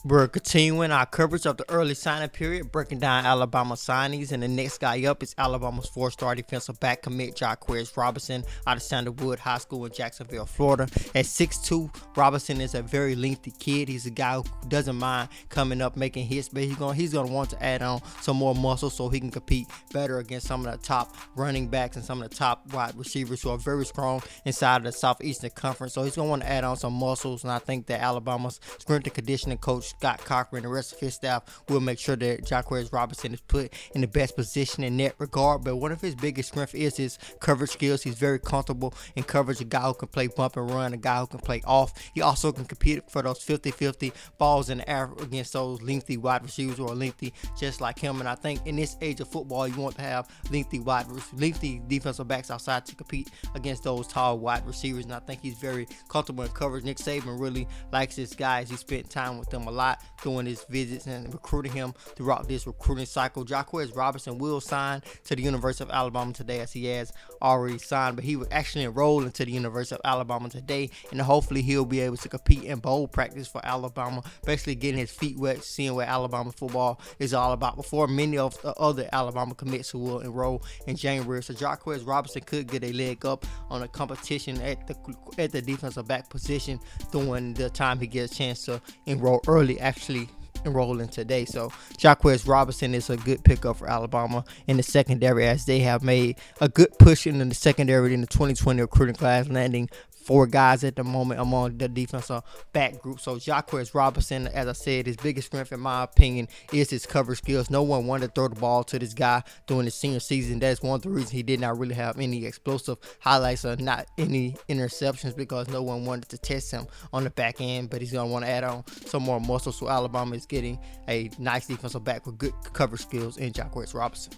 We're continuing our coverage of the early signing period, breaking down Alabama signings, and the next guy up is Alabama's four-star defensive back commit Jahquez Robinson out of Sandalwood High School in Jacksonville, Florida. At 6'2", Robinson is a very lengthy kid. He's a guy who doesn't mind coming up, making hits, but he's gonna want to add on some more muscle so he can compete better against some of the top running backs and some of the top wide receivers who are very strong inside of the Southeastern Conference. So he's gonna want to add on some muscles, and I think that Alabama's strength and conditioning coach Scott Cochran and the rest of his staff will make sure that Jahquez Robinson is put in the best position in that regard. But one of his biggest strengths is his coverage skills. He's very comfortable in coverage, a guy who can play bump and run, a guy who can play off. He also can compete for those 50-50 balls in the air against those lengthy wide receivers who are lengthy just like him. And I think in this age of football, you want to have lengthy defensive backs outside to compete against those tall wide receivers. And I think he's very comfortable in coverage. Nick Saban really likes this guy as he spent time with them a lot doing his visits and recruiting him throughout this recruiting cycle. Jahquez Robinson will sign to the University of Alabama today, as he has already signed, but he will actually enroll into the University of Alabama today, and hopefully he'll be able to compete in bowl practice for Alabama, basically getting his feet wet, seeing what Alabama football is all about before many of the other Alabama commits who will enroll in January. So Jahquez Robinson could get a leg up on the competition at the defensive back position during the time he gets a chance to enroll early, actually enrolling today. So Jahquez Robinson is a good pickup for Alabama in the secondary, as they have made a good push in the secondary in the 2020 recruiting class, landing 4 guys at the moment among the defensive back group. So Jahquez Robinson, as I said, his biggest strength in my opinion is his coverage skills. No one wanted to throw the ball to this guy during his senior season. That's one of the reasons he did not really have any explosive highlights or not any interceptions, because no one wanted to test him on the back end. But he's going to want to add on some more muscle. So Alabama is getting a nice defensive back with good coverage skills in Jahquez Robinson.